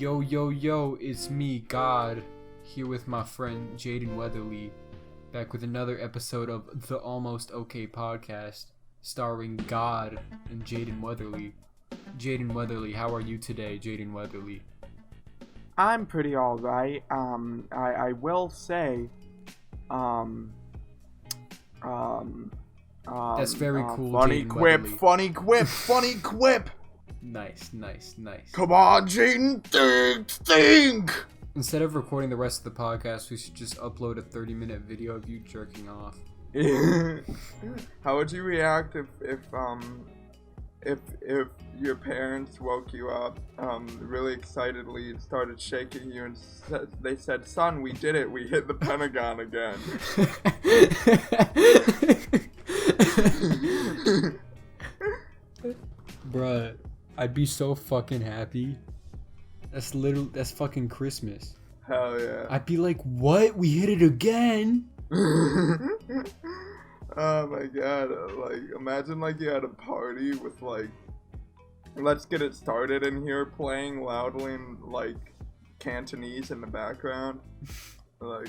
Yo, yo, yo, it's me, God, here with my friend Jaden Weatherly, back with another episode of the Almost Okay podcast, starring God and Jaden Weatherly. Jaden Weatherly, how are you today, Jaden Weatherly? I'm pretty alright. I will say, That's very cool, funny Jaden quip, Weatherly. funny quip, funny quip. Nice. Come on, Jaden, think. Instead of recording the rest of the podcast, we should just upload a 30-minute video of you jerking off. How would you react if your parents woke you up, really excitedly and started shaking you and they said, "Son, we did it. We hit the Pentagon again." Bruh, I'd be so fucking happy. That's fucking Christmas. Hell yeah. I'd be like, what? We hit it again? Oh my god, like, imagine like you had a party with like, Let's Get It Started in here playing loudly in like Cantonese in the background. Like,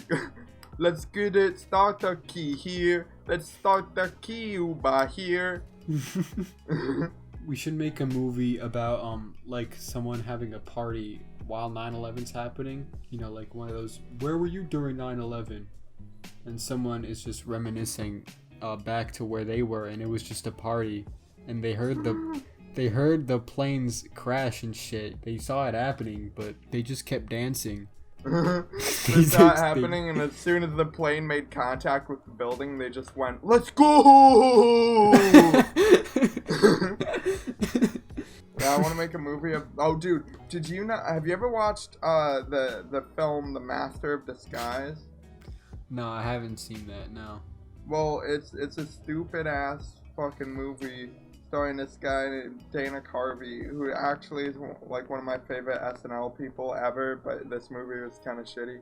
let's get it started key here. Let's start the Cuba here. We should make a movie about like someone having a party while 9/11's happening. You know, like one of those, where were you during 9/11? And someone is just reminiscing back to where they were, and it was just a party, and they heard the planes crash and shit. They saw it happening, but they just kept dancing. They saw it happening, and as soon as the plane made contact with the building, they just went, "Let's go!" Yeah, I want to make a movie of. Oh, dude, did you not? Have you ever watched the film The Master of Disguise? No, I haven't seen that. No. Well, it's a stupid ass fucking movie starring this guy named Dana Carvey, who actually is like one of my favorite SNL people ever, but this movie was kind of shitty.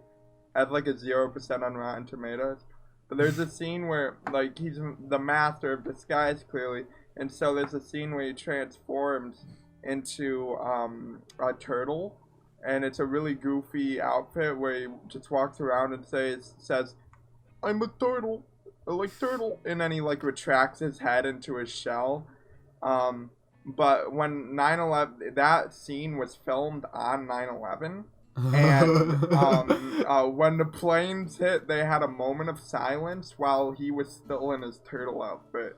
Had like a 0% on Rotten Tomatoes. But there's a scene where like he's the master of disguise clearly, and so there's a scene where he transforms into a turtle, and it's a really goofy outfit where he just walks around and says, "I'm a turtle. I like turtle," and then he like retracts his head into his shell. But when 9/11, that scene was filmed on 9/11, and when the planes hit, they had a moment of silence while he was still in his turtle outfit.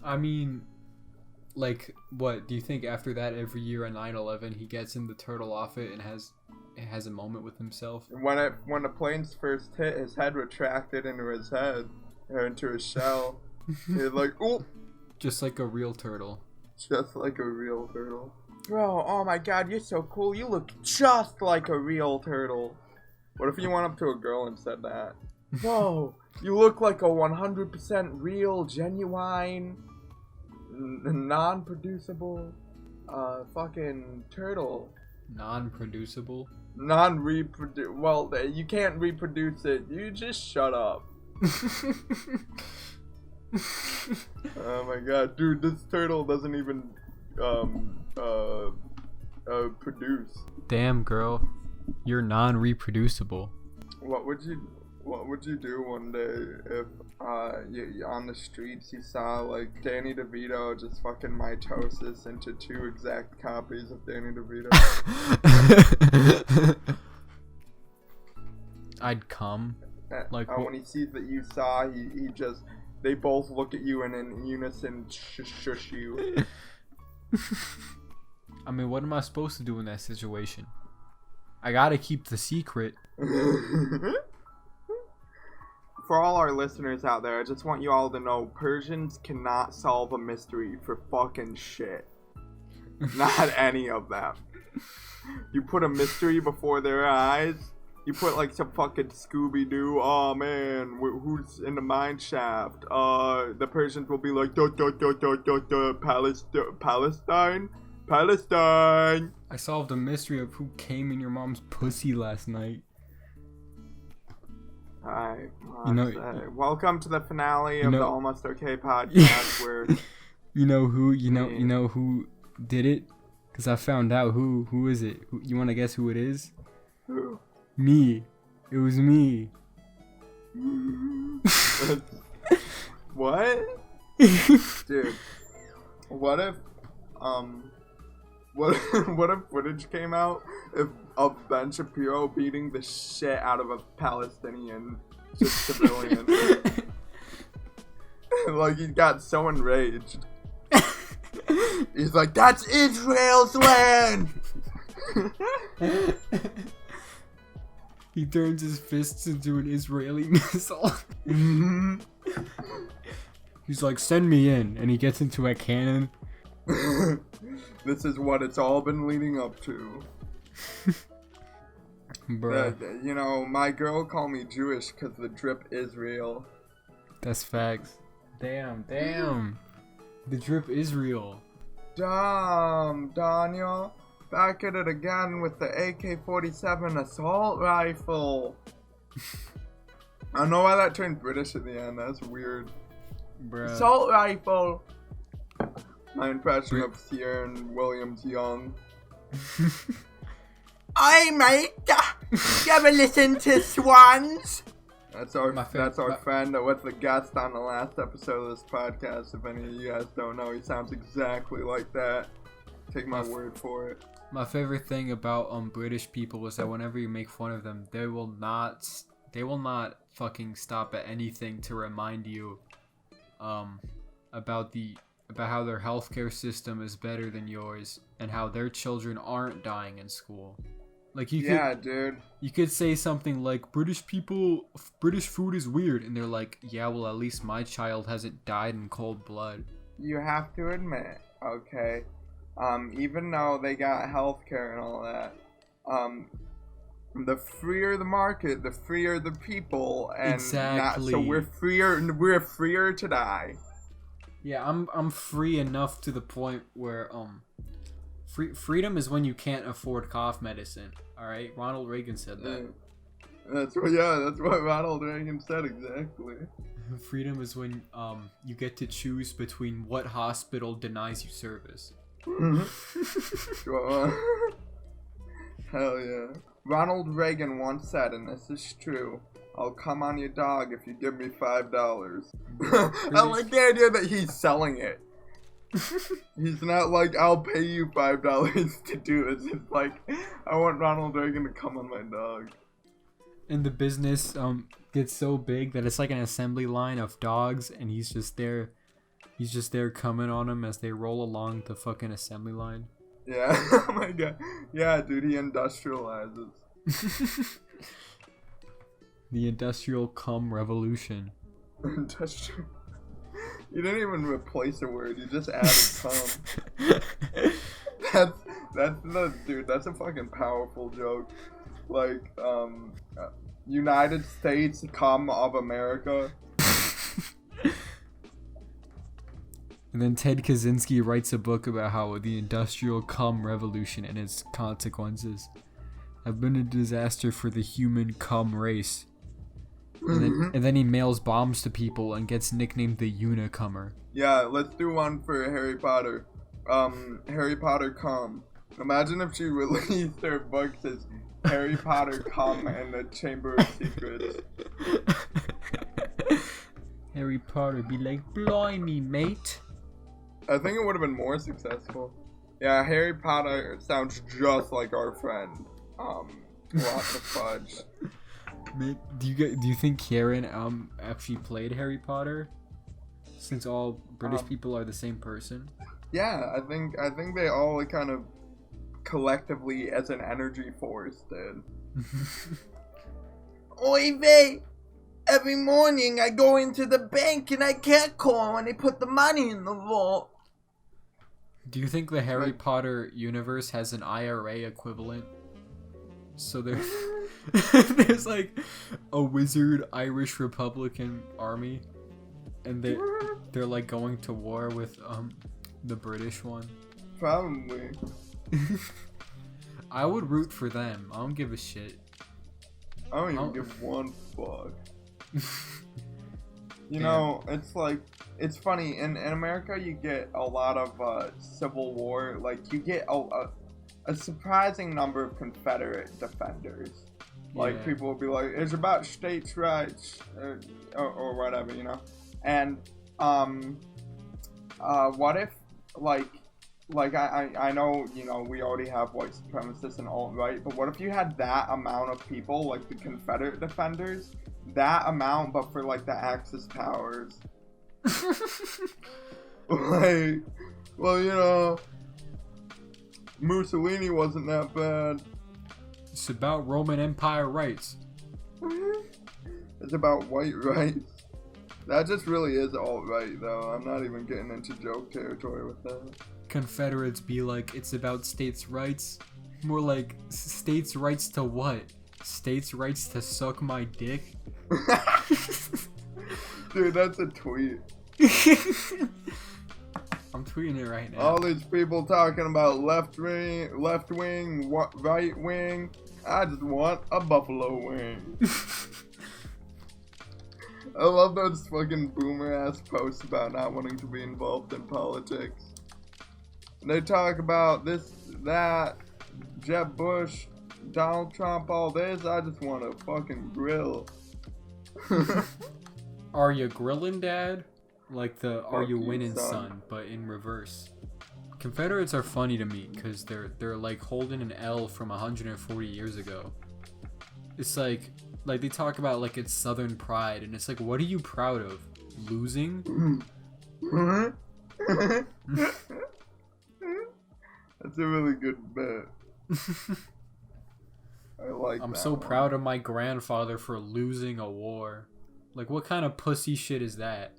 I mean, like, what do you think? After that, every year on 9/11, he gets in the turtle outfit and has a moment with himself. When the planes first hit, his head retracted into his head, or into his shell. He's like, "Ooh," just like a real turtle. Just like a real turtle. Bro, oh my god, you're so cool. You look just like a real turtle. What if you went up to a girl and said that? Whoa, you look like a 100% real, genuine, non-producible, fucking turtle. Non-producible? Well, you can't reproduce it. You just shut up. Oh my god, dude, this turtle doesn't even produce. Damn, girl, you're non-reproducible. What would you do one day if you, on the streets you saw like Danny DeVito just fucking mitosis into two exact copies of Danny DeVito? I'd come. Like when he sees that you saw, they both look at you and in unison shush you. I mean, what am I supposed to do in that situation? I gotta keep the secret. For all our listeners out there, I just want you all to know Persians cannot solve a mystery for fucking shit. Not any of them. You put a mystery before their eyes. You put like some fucking Scooby-Doo, oh man, who's in the mine shaft? The Persians will be like, Palestine? I solved the mystery of who came in your mom's pussy last night. Alright, welcome to the finale of the Almost Okay podcast, where You know who? You Me. know who did it? Cause I found out who is it? You want to guess who it is? Who? Me. It was me. What? Dude. What if what if footage came out of Ben Shapiro beating the shit out of a Palestinian just civilian? Like, he got so enraged. He's like, that's Israel's land! He turns his fists into an Israeli missile. He's like, send me in. And he gets into a cannon. This is what it's all been leading up to. Bruh. You know, my girl called me Jewish because the drip is real. That's facts. Damn. The drip is real. Damn, Daniel. Back at it again with the AK-47 assault rifle. I don't know why that turned British at the end. That's weird. Bruh. Assault rifle. My impression of Ciaran Williams-Young. Hey mate, you ever listen to Swans? That's our friend that was the guest on the last episode of this podcast. If any of you guys don't know, he sounds exactly like that. Take my word for it. My favorite thing about British people is that whenever you make fun of them, they will not fucking stop at anything to remind you about how their healthcare system is better than yours and how their children aren't dying in school. Like dude. You could say something like British food is weird, and they're like, yeah, well, at least my child hasn't died in cold blood. You have to admit, okay, even though they got healthcare and all that, the freer the market, the freer the people, and exactly. So we're freer to die. Yeah, I'm free enough to the point where freedom is when you can't afford cough medicine. All right, Ronald Reagan said that. That's what Ronald Reagan said exactly. Freedom is when you get to choose between what hospital denies you service. Hell yeah. Ronald Reagan once said, and this is true, I'll come on your dog if you give me $5. I like the idea that he's selling it. He's not like, I'll pay you $5 to do this. It's like, I want Ronald Reagan to come on my dog. And the business gets so big that it's like an assembly line of dogs, and he's just there coming on them as they roll along the fucking assembly line. Yeah. Oh my god. Yeah, dude, he industrializes. The industrial cum revolution. Industrial. You didn't even replace a word. You just added cum. That's a fucking powerful joke. Like, United States cum of America. And then Ted Kaczynski writes a book about how the industrial cum revolution and its consequences have been a disaster for the human cum race. And then he mails bombs to people and gets nicknamed the Unicummer. Yeah, let's do one for Harry Potter. Harry Potter cum. Imagine if she released her books as Harry Potter cum and the Chamber of Secrets. Harry Potter be like, blimey, mate. I think it would have been more successful. Yeah, Harry Potter sounds just like our friend. Lots of fudge. Do you think Karen actually played Harry Potter? Since all British people are the same person? Yeah, I think they all kind of collectively as an energy force did. Oy vey! Every morning I go into the bank and I can't call when they put the money in the vault. Do you think the Harry Potter universe has an IRA equivalent? So there's like a wizard Irish Republican army, and they're like going to war with the British one. Probably. I would root for them. I don't give a shit. I don't even give one fuck. You Damn. know, it's like, it's funny, in America you get a lot of Civil War, like you get a surprising number of Confederate defenders. Like Yeah. people will be like, it's about states' rights, or whatever, you know? And, what if, like I know, you know, we already have white supremacists and alt-right, but what if you had that amount of people, like the Confederate defenders, that amount, but for like the Axis powers? Like, well, you know, Mussolini wasn't that bad. It's about Roman Empire rights. It's about white rights. That just really is alt-right, though. I'm not even getting into joke territory with that. Confederates be like, it's about states' rights. More like, states' rights to what? States' rights to suck my dick? Dude, that's a tweet. I'm tweeting it right now. All these people talking about left wing, right wing. I just want a buffalo wing. I love those fucking boomer ass posts about not wanting to be involved in politics. And they talk about this, that, Jeb Bush, Donald Trump, all this. I just want to fucking grill. Are you grilling, Dad? Like the Are Fuck you you, winning, son. son, but in reverse. Confederates are funny to me because they're like holding an L from 140 years ago. It's like they talk about like it's Southern pride, and it's like, what are you proud of? Losing? That's a really good bet. I like I'm that so one. proud of my grandfather for losing a war. Like, what kind of pussy shit is that?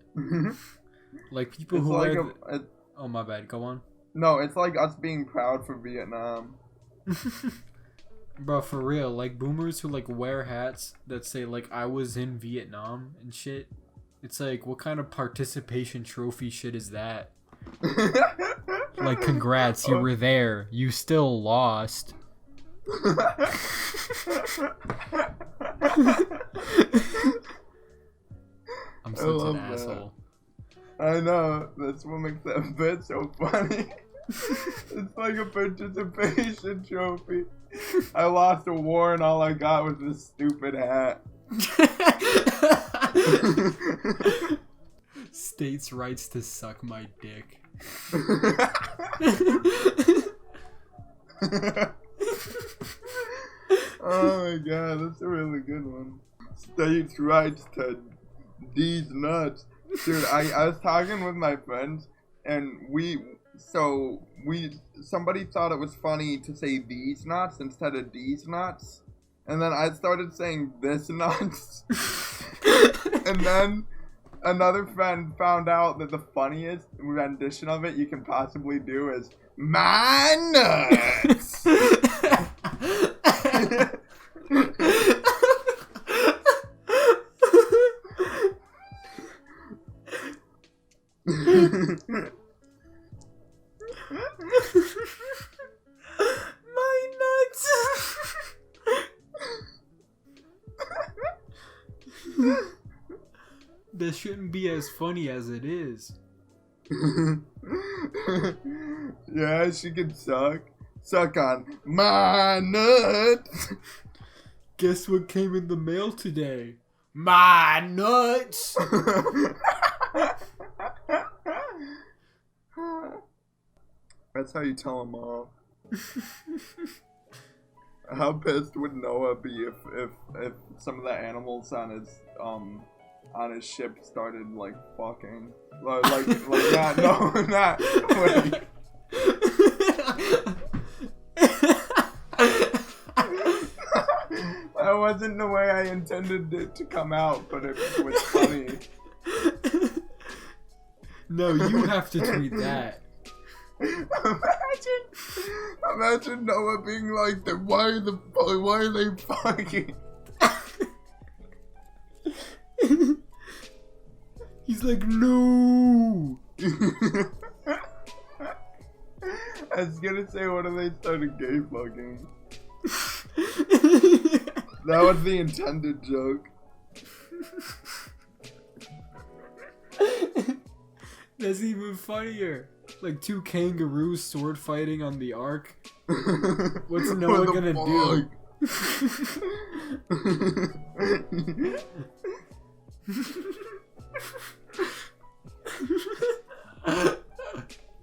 Like people It's who like wear. Oh my bad. Go on. no, it's like us being proud for Vietnam. Bro, for real, like boomers who like wear hats that say like I was in Vietnam and shit. It's like, what kind of participation trophy shit is that? Like, congrats, you were there. You still lost. I'm such love an that. asshole. I know, that's what makes that bit so funny. It's like a participation trophy. I lost a war and all I got was this stupid hat. States' rights to suck my dick. Oh my god, that's a really good one. States' rights to these nuts. Dude, I was talking with my friends and somebody thought it was funny to say these nuts instead of these nuts. And then I started saying this nuts. And then another friend found out that the funniest rendition of it you can possibly do is my nuts. My nuts. This shouldn't be as funny as it is. Yeah, she can suck. Suck on my nuts. Guess what came in the mail today? My nuts. That's how you tell them off. How pissed would Noah be if some of the animals on his ship started like fucking like not no not wait. That wasn't the way I intended it to come out, but it was funny. No, you have to tweet that. Imagine Noah being like, why are they fucking? He's like, no. I was gonna say, what if they started gay fucking? That was the intended joke. That's even funnier. Like two kangaroos sword fighting on the ark. What's Noah gonna do?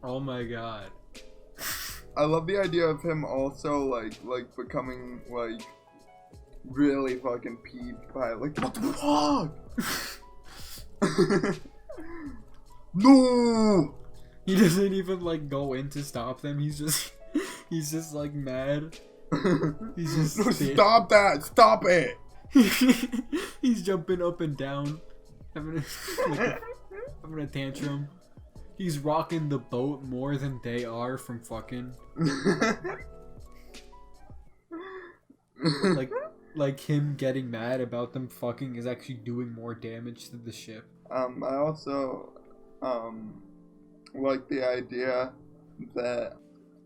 Oh my god. I love the idea of him also like becoming like really fucking peeved by it. Like, what the fuck? No! He doesn't even like go in to stop them. He's just like mad. He's just no, stop that! Stop it! He's jumping up and down, having a tantrum. He's rocking the boat more than they are from fucking. like him getting mad about them fucking is actually doing more damage to the ship. I also like the idea that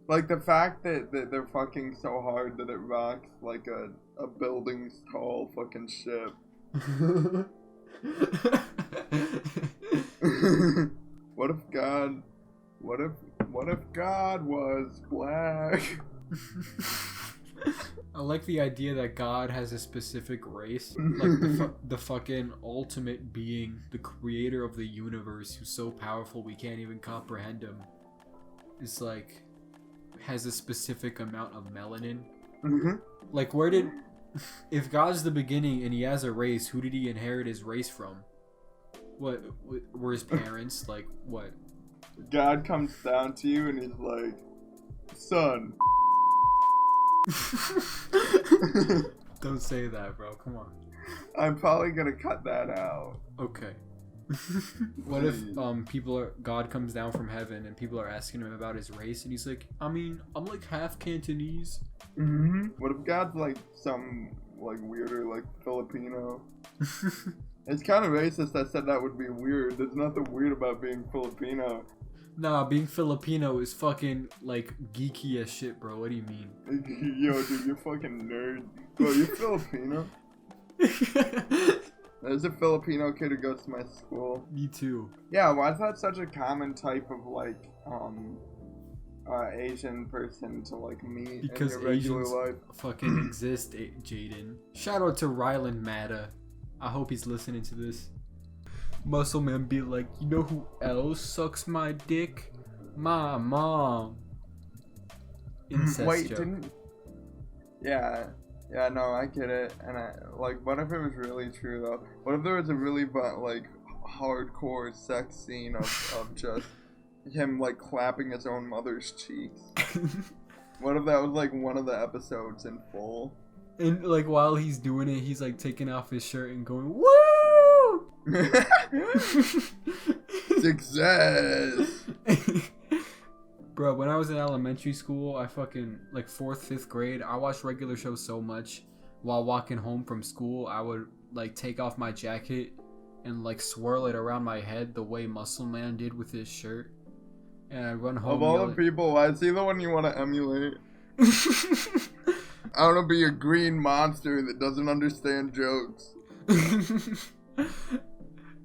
like the fact that they're fucking so hard that it rocks like a building's tall fucking ship. What if God was black? I like the idea that God has a specific race, like the fucking ultimate being, the creator of the universe, who's so powerful we can't even comprehend him. Is like has a specific amount of melanin. Mm-hmm. Like if God's the beginning and he has a race, who did he inherit his race from? What were his parents like? What? God comes down to you and he's like, son. Don't say that, bro. Come on. I'm probably gonna cut that out. Okay. What if God comes down from heaven and people are asking him about his race and he's like, I mean, I'm like half Cantonese. Mm-hmm. What if God's like some like weirder like Filipino? It's kind of racist. I said that would be weird. There's nothing weird about being Filipino. Nah, being Filipino is fucking like geeky as shit, bro. What do you mean? Yo, dude, you're fucking nerd. Bro, you're Filipino? There's a Filipino kid who goes to my school. Me too. Yeah, why is that such a common type of like Asian person to like meet because in your regular Asians life? fucking exist, Jaden. Shout out to Rylan Matta. I hope he's listening to this. Muscle Man be like, you know who else sucks my dick? My mom. Incest Wait, joke. didn't? Yeah, no, I get it. And I like, what if it was really true though? What if there was a really like hardcore sex scene of just him like clapping his own mother's cheeks? What if that was like one of the episodes in full? And like while he's doing it, he's like taking off his shirt and going, woo! Success! Bro, when I was in elementary school, I fucking like 4th, 5th grade, I watched regular shows so much. While walking home from school, I would like take off my jacket and like swirl it around my head the way Muscle Man did with his shirt. And I'd run home. Of all the people, why is he the one you want to emulate? I want to be a green monster that doesn't understand jokes.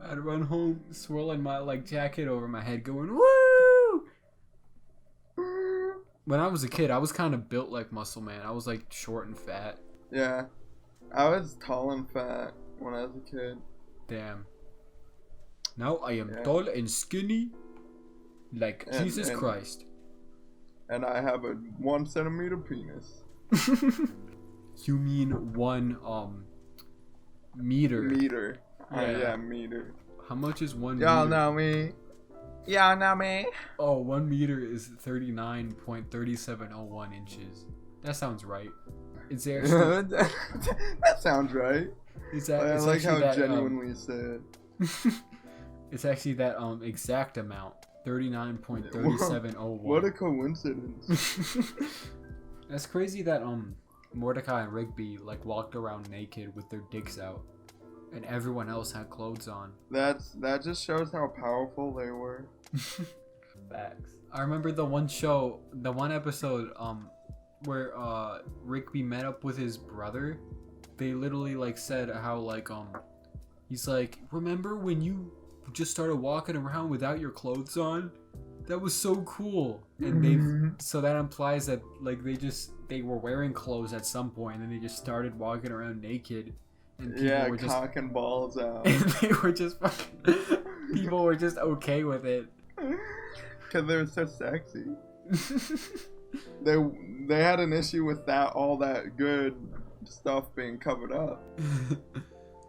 I'd run home swirling my like jacket over my head going, woo! When I was a kid, I was kind of built like Muscle Man. I was like short and fat. Yeah. I was tall and fat when I was a kid. Damn. Now I am tall and skinny like Jesus Christ. And I have a 1 centimeter penis. You mean 1 meter? Meter. Yeah, meter. How much is 1 Y'all meter? know me. Y'all know me. Oh, 1 meter is 39.3701 inches. That sounds right. Is there? That sounds right. I like how genuinely you said. It's actually that exact amount. 39.3701. What a coincidence. That's crazy that Mordecai and Rigby like walked around naked with their dicks out, and everyone else had clothes on. That just shows how powerful they were. Facts. I remember the one episode where Rigby met up with his brother. They literally like said how like he's like, remember when you you just started walking around without your clothes on? That was so cool. And so that implies that like they were wearing clothes at some point, and they just started walking around naked. And people were just cock and balls out. And they were just fucking, people were just okay with it. Cause they were so sexy. They had an issue with that, all that good stuff being covered up.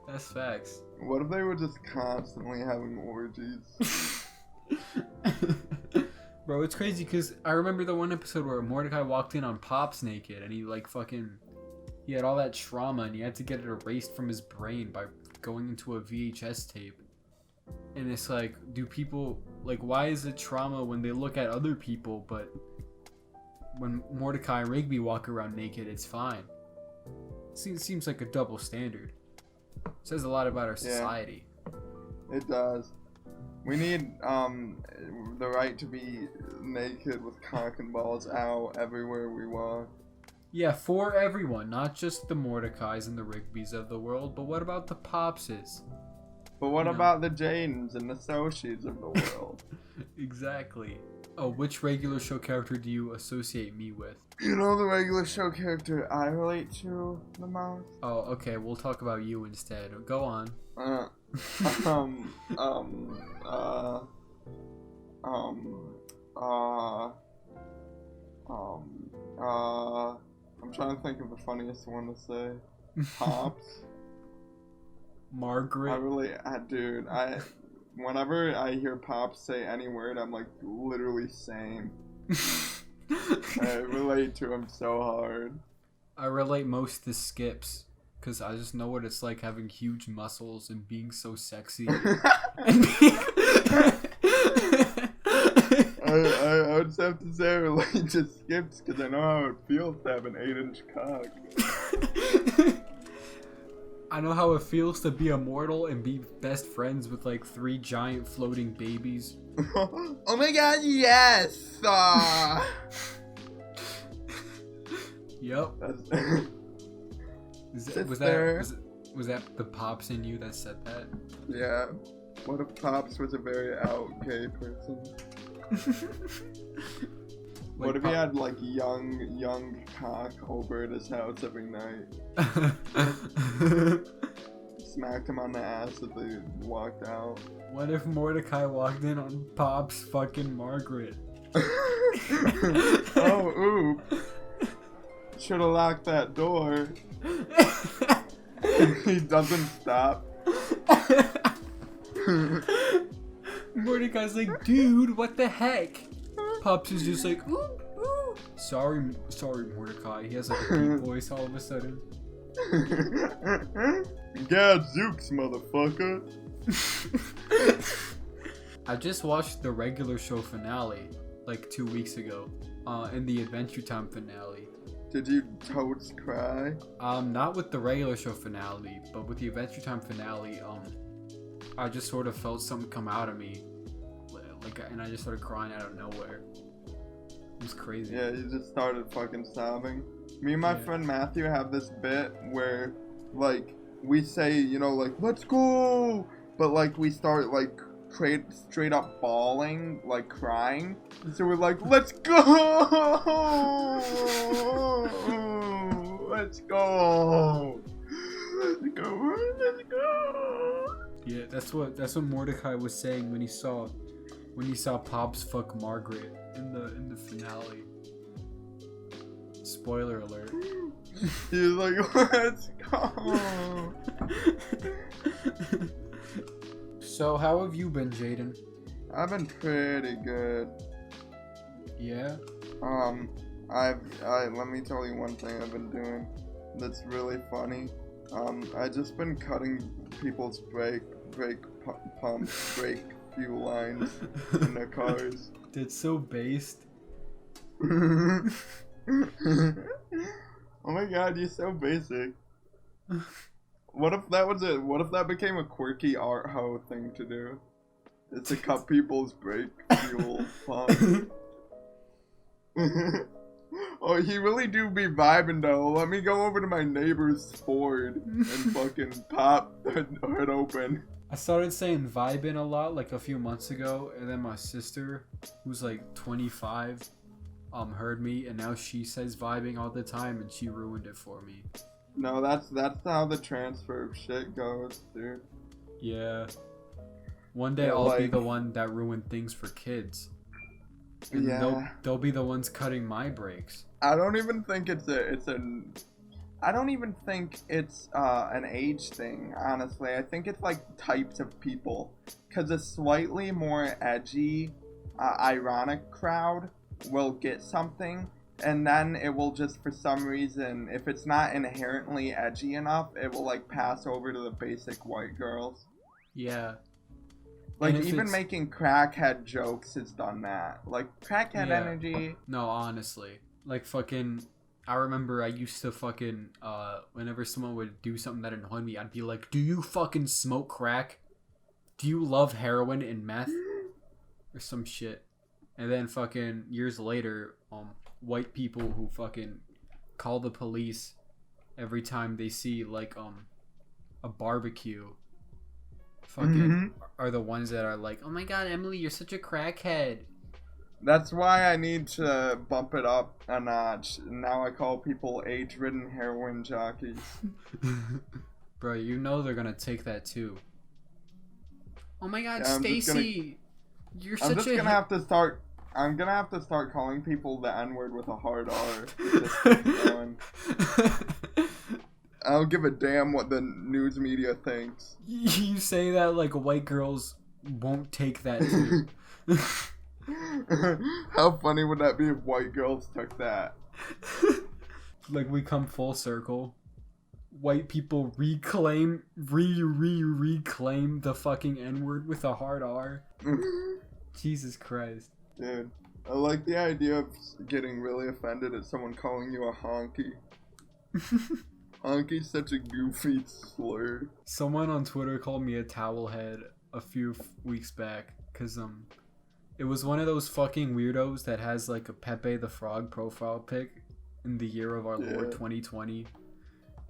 That's facts. What if they were just constantly having orgies? Bro, it's crazy because I remember the one episode where Mordecai walked in on Pops naked, and he like fucking, he had all that trauma, and he had to get it erased from his brain by going into a VHS tape. And it's like, do people, like, why is it trauma when they look at other people, but when Mordecai and Rigby walk around naked, it's fine? Seems like a double standard. Says a lot about our society. It does. We need the right to be naked with cock and balls out everywhere we want. Yeah, for everyone, not just the Mordecais and the Rigbys of the world, but what about the Popses? But what about the Jadens and the Soshis of the world? Exactly. Oh, which regular show character do you associate me with? You know the regular show character I relate to the most? Oh, okay, we'll talk about you instead. Go on. I'm trying to think of the funniest one to say. Pops. Margaret. Whenever I hear Pops say any word, I'm like, literally same. I relate to him so hard. I relate most to Skips, because I just know what it's like having huge muscles and being so sexy. I would just have to say I relate to Skips, because I know how it feels to have an 8-inch cock. I know how it feels to be immortal and be best friends with like 3 giant floating babies. Oh my god, yes! Yep. Was that the Pops in you that said that? Yeah. What if Pops was a very out gay person? What if he had like young cock over at his house every night? Smacked him on the ass as they walked out. What if Mordecai walked in on Pop's fucking Margaret? Oh, oop. Should've locked that door. He doesn't stop. Mordecai's like, dude, what the heck? Pops is just like, ooh, ooh. Sorry, Mordecai. He has like a deep voice all of a sudden. Gadzooks, motherfucker. I just watched the regular show finale like 2 weeks ago, and the Adventure Time finale. Did you totes cry? Not with the regular show finale, but with the Adventure Time finale, I just sort of felt something come out of me, and I just started crying out of nowhere. It was crazy. Yeah, you just started fucking sobbing. Me and my friend Matthew have this bit where, like, we say, you know, like, let's go! But, like, we start, like, straight up bawling, like, crying. So we're like, let's go! Let's go! Let's go! Let's go! Yeah, that's what Mordecai was saying when he saw Pops fuck Margaret in the finale. Spoiler alert. He was like, let's go. So how have you been, Jaden? I've been pretty good. Yeah? Let me tell you one thing I've been doing that's really funny. I just been cutting people's brake pumps, brake fuel lines in their cars. That's so based. Oh my god, you're so basic. What if that became a quirky art hoe thing to do? It's to cut people's brake fuel pumps. Oh, he really do be vibing though. Let me go over to my neighbor's Ford and fucking pop the hood open. I started saying vibin' a lot like a few months ago, and then my sister, who's like 25, heard me, and now she says vibing all the time, and she ruined it for me. No, that's how the transfer of shit goes, dude. Yeah. One day Yeah, I'll be like- the one that ruined things for kids. And Yeah. they'll be the ones cutting my breaks. I don't even think I don't even think it's an age thing, honestly. I think it's like types of people. Because a slightly more edgy, ironic crowd will get something, and then it will just, for some reason, if it's not inherently edgy enough, it will like pass over to the basic white girls. Yeah. Like, And if even it's- making crackhead jokes has done that. Like, crackhead Yeah. energy. No, honestly. Like fucking I remember I used to fucking whenever someone would do something that annoyed me, I'd be like, "Do you fucking smoke crack? Do you love heroin and meth?" Or some shit. And then fucking years later, white people who fucking call the police every time they see like a barbecue fucking Mhm. are the ones that are like, "Oh my god, Emily, you're such a crackhead." That's why I need to bump it up a notch. Now I call people age-ridden heroin jockeys. Bro, you know they're gonna take that too. Oh my god, Yeah, I'm just Stacy, you're I'm such just a gonna have to start. I'm gonna have to start calling people the N-word with a hard R. It just keeps going. I don't give a damn what the news media thinks. You say that like white girls won't take that too. How funny would that be if white girls took that? Like we come full circle. White people reclaim the fucking N-word with a hard R. Jesus Christ. Dude, I like the idea of getting really offended at someone calling you a honky. Honky's such a goofy slur. Someone on Twitter called me a towel head a few weeks back because it was one of those fucking weirdos that has like a Pepe the Frog profile pic in the year of our Lord Yeah. 2020,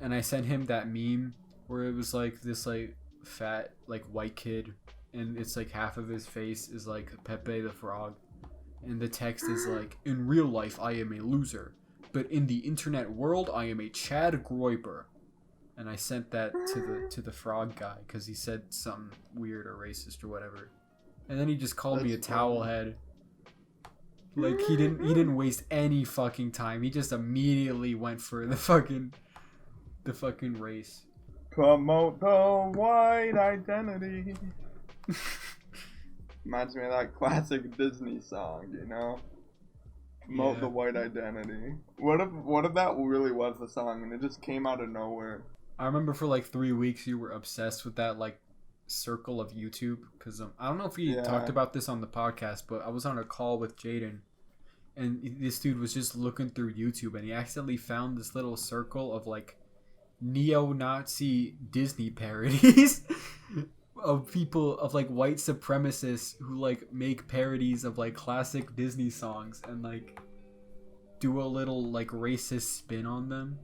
and I sent him that meme where it was like this like fat like white kid, and it's like half of his face is like Pepe the Frog, and the text is like, "In real life I am a loser, but in the internet world I am a Chad Groiper." And I sent that to the frog guy because he said something weird or racist or whatever, and then he just called me a That's towel funny. head. Like he didn't waste any fucking time. He just immediately went for the fucking race. Promote the white identity. Reminds me of that classic Disney song, you know? Promote Yeah. the white identity. What if that really was the song and it just came out of nowhere? I remember for like 3 weeks you were obsessed with that like circle of YouTube because I don't know if we Yeah. talked about this on the podcast, but I was on a call with Jaden, and this dude was just looking through YouTube and he accidentally found this little circle of like neo-Nazi Disney parodies of people of like white supremacists who like make parodies of like classic Disney songs and like do a little like racist spin on them.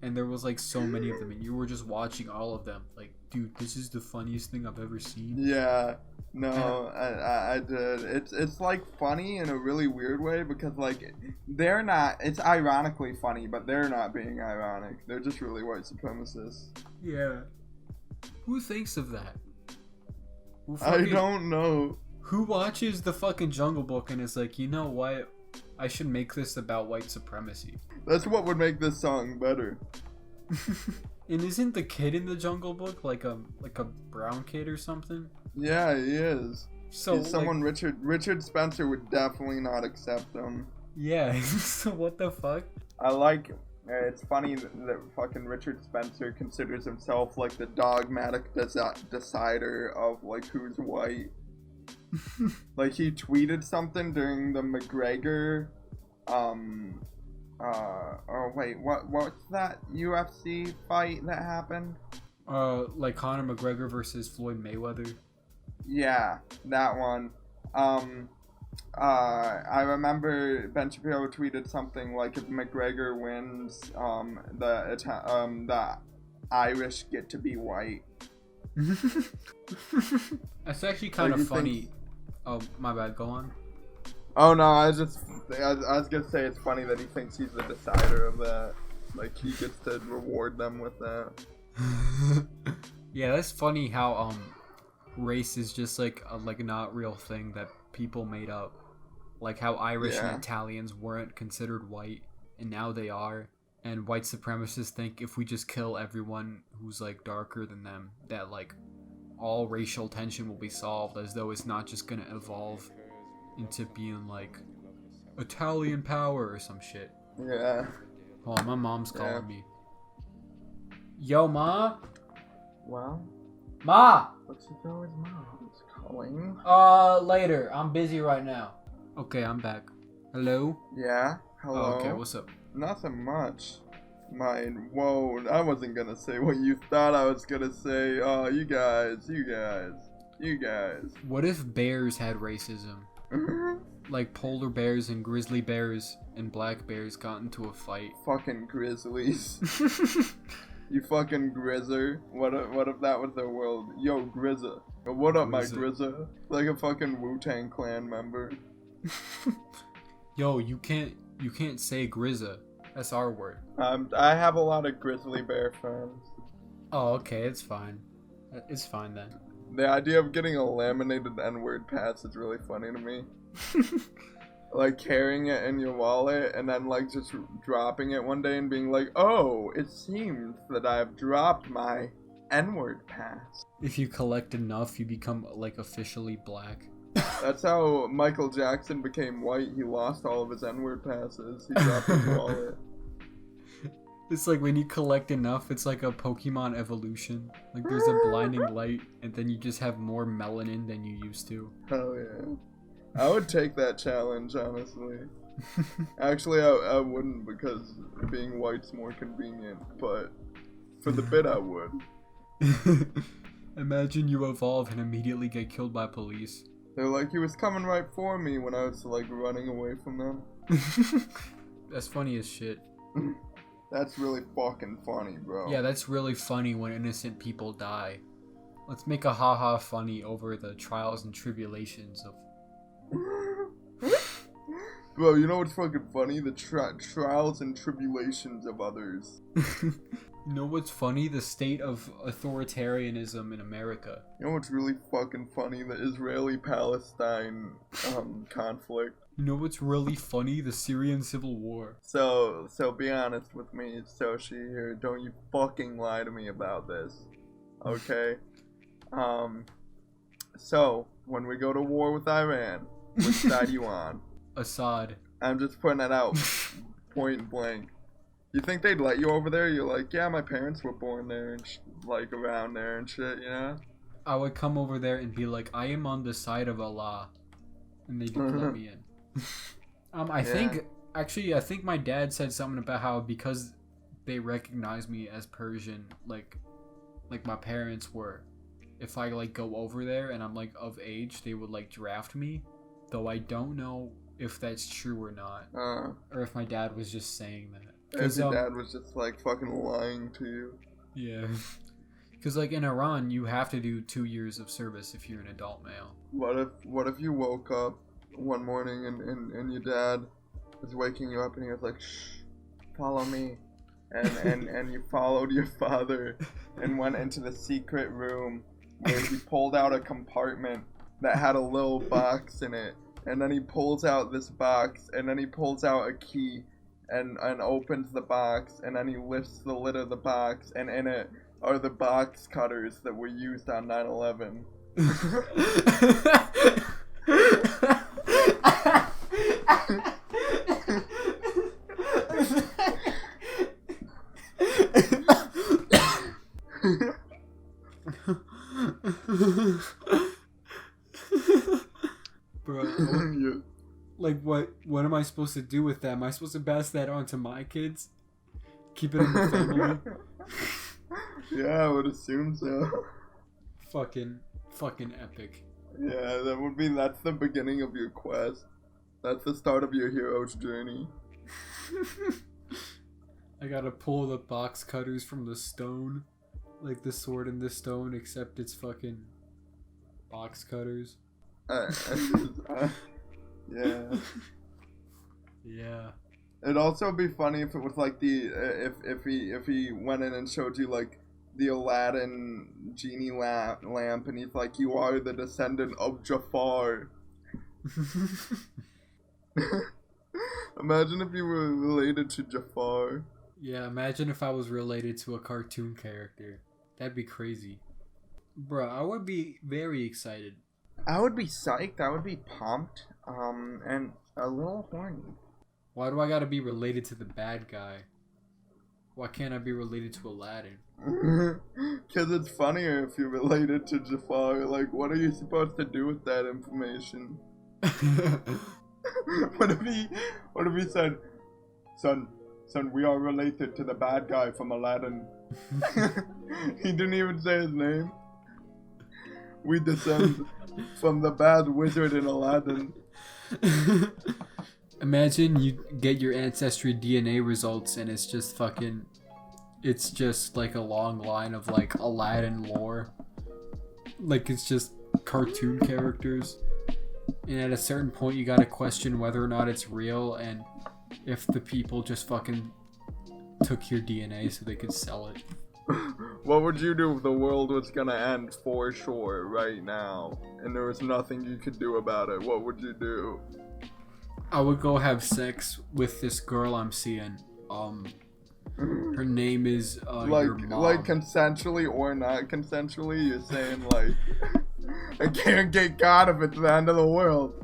And there was like so many of them, and you were just watching all of them. Like, dude, this is the funniest thing I've ever seen. Yeah, no, I did. It's like funny in a really weird way because like they're not. It's ironically funny, but they're not being ironic. They're just really white supremacists. Yeah. Who thinks of that? Who I fucking- don't know. Who watches the fucking Jungle Book and is like, you know what? I should make this about white supremacy. That's what would make this song better. And isn't the kid in the Jungle Book like a brown kid or something? Yeah, he is. So He's someone like, Richard Spencer would definitely not accept him. yeah. So what the fuck? I like. It's funny that fucking Richard Spencer considers himself like the dogmatic decider of like who's white. Like he tweeted something during the McGregor, oh wait, what's that UFC fight that happened? Like Conor McGregor versus Floyd Mayweather. Yeah, that one. I remember Ben Shapiro tweeted something like, if McGregor wins, the Irish get to be white. That's actually kind Like, of you funny. think- Oh, my bad. Go on. Oh no, I was gonna say it's funny that he thinks he's the decider of that. Like he gets to reward them with that. Yeah, that's funny how race is just like a not real thing that people made up. Like how Irish Yeah. and Italians weren't considered white and now they are. And white supremacists think if we just kill everyone who's like darker than them, that like all racial tension will be solved, as though it's not just gonna evolve into being like Italian power or some shit. Yeah. Hold on, my mom's calling Yeah. me. Yo, Ma? Well, Ma! what's it always mom's calling? Later. I'm busy right now. Okay, I'm back. Hello? Yeah. Hello. Oh, okay, what's up? Nothing much. Mine. Whoa, I wasn't gonna say what you thought I was gonna say. Oh, you guys. What if bears had racism? Like polar bears and grizzly bears and black bears got into a fight. Fucking grizzlies. You fucking grizzer. What if that was their world? Yo, Grizza. What up, my Grizza. Grizza? Like a fucking Wu-Tang Clan member. Yo, you can't say Grizza. That's our word. I have a lot of grizzly bear friends. Oh, okay, it's fine. It's fine then. The idea of getting a laminated N-word pass is really funny to me. Like carrying it in your wallet and then like just dropping it one day and being like, oh, it seems that I've dropped my N-word pass. If you collect enough, you become like officially black. That's how Michael Jackson became white. He lost all of his N-word passes. He dropped his wallet. It's like when you collect enough, it's like a Pokemon evolution. Like there's a blinding light, and then you just have more melanin than you used to. Hell yeah. I would take that challenge, honestly. Actually, I wouldn't because being white's more convenient, but for the bit I would. Imagine you evolve and immediately get killed by police. They're like, he was coming right for me when I was like running away from them. That's funny as shit. That's really fucking funny, bro. Yeah, that's really funny when innocent people die. Let's make a haha funny over the trials and tribulations of... Bro, you know what's fucking funny? The trials and tribulations of others. You know what's funny? The state of authoritarianism in America. You know what's really fucking funny? The Israeli-Palestine conflict. You know what's really funny? The Syrian civil war. So be honest with me, Soshi here. Don't you fucking lie to me about this. Okay? So, when we go to war with Iran, which side you on? Assad. I'm just putting it out point blank. You think they'd let you over there? You're like, yeah, my parents were born there and like around there and shit, you know? I would come over there and be like, I am on the side of Allah. And they'd let me in. I think my dad said something about how because they recognize me as Persian, like my parents were, if I like go over there and I'm like of age, they would like draft me. Though I don't know if that's true or not, or if my dad was just saying that. If your dad was just like fucking lying to you. Yeah. Because like in Iran, you have to do 2 years of service if you're an adult male. What if you woke up one morning and your dad was waking you up and he was like, shh, follow me. And you followed your father and went into the secret room where he pulled out a compartment that had a little box in it. And then he pulls out this box and then he pulls out a key and opens the box and then he lifts the lid of the box and in it are the box cutters that were used on 9/11. Bro, Yeah. like what am I supposed to do with that? Am I supposed to pass that on to my kids? Keep it in the family? Yeah, I would assume so. Fucking epic. Yeah, that's the beginning of your quest. That's the start of your hero's journey. I gotta pull the box cutters from the stone. Like the Sword in the Stone, except it's fucking box cutters. Yeah. Yeah. It'd also be funny if it was like the if he went in and showed you like the Aladdin genie lamp, and he's like, you are the descendant of Jafar. Imagine if you were related to Jafar. Yeah, imagine if I was related to a cartoon character. That'd be crazy. Bro, I would be very excited. I would be psyched. I would be pumped. And a little horny. Why do I gotta be related to the bad guy? Why can't I be related to Aladdin? Because it's funnier if you're related to Jafar. Like, what are you supposed to do with that information? What if he said, son, we are related to the bad guy from Aladdin. He didn't even say his name. We descend from the bad wizard in Aladdin. Imagine you get your ancestry DNA results and it's just fucking... It's just like a long line of like Aladdin lore. Like it's just cartoon characters. And at a certain point you gotta question whether or not it's real and if the people just fucking took your DNA so they could sell it. What would you do if the world was gonna end for sure right now and there was nothing you could do about it? What would you do? I would go have sex with this girl I'm seeing. Her name is your mom. Like consensually or not consensually, you're saying like I can't get caught if it's the end of the world.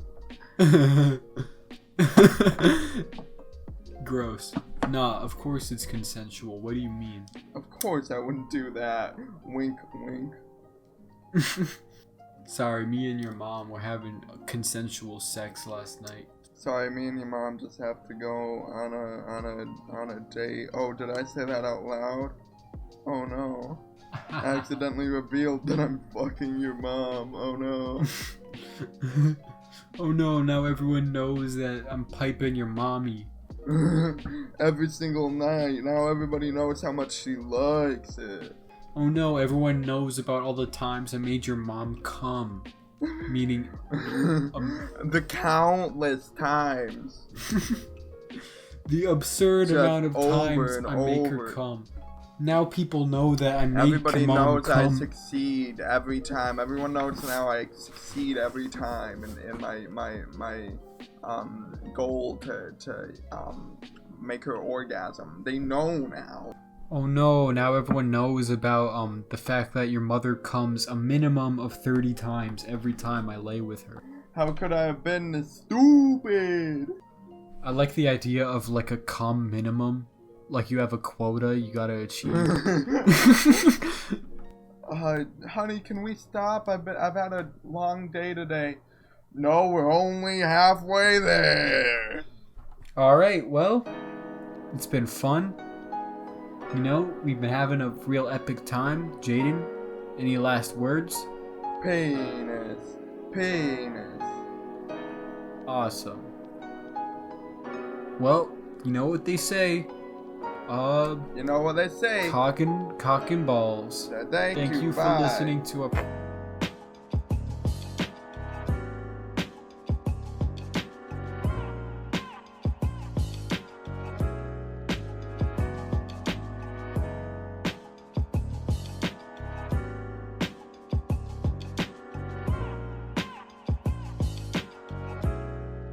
Gross. Nah, of course it's consensual. What do you mean? Of course I wouldn't do that. Wink, wink. Sorry, me and your mom were having consensual sex last night. Sorry, me and your mom just have to go on a date. Oh, did I say that out loud? Oh no. I accidentally revealed that I'm fucking your mom. Oh no. Oh no, now everyone knows that I'm piping your mommy. Every single night. Now everybody knows how much she likes it. Oh no, everyone knows about all the times I made your mom come. Meaning... the countless times. The absurd Just amount of times over I and make over. her come. Now people know that I made Everybody mom knows come. I succeed every time. Everyone knows now I succeed every time in my goal to make her orgasm. They know now. Oh no, now everyone knows about the fact that your mother comes a minimum of 30 times every time I lay with her. How could I have been this stupid? I like the idea of like a cum minimum. Like you have a quota you gotta achieve. Honey, can we stop? I've had a long day today. No, we're only halfway there. Alright, well, it's been fun. You know, we've been having a real epic time. Jaden, any last words? Penis. Penis. Awesome. Well, you know what they say. You know what they say. Cock and balls. Thank you for bye. listening to a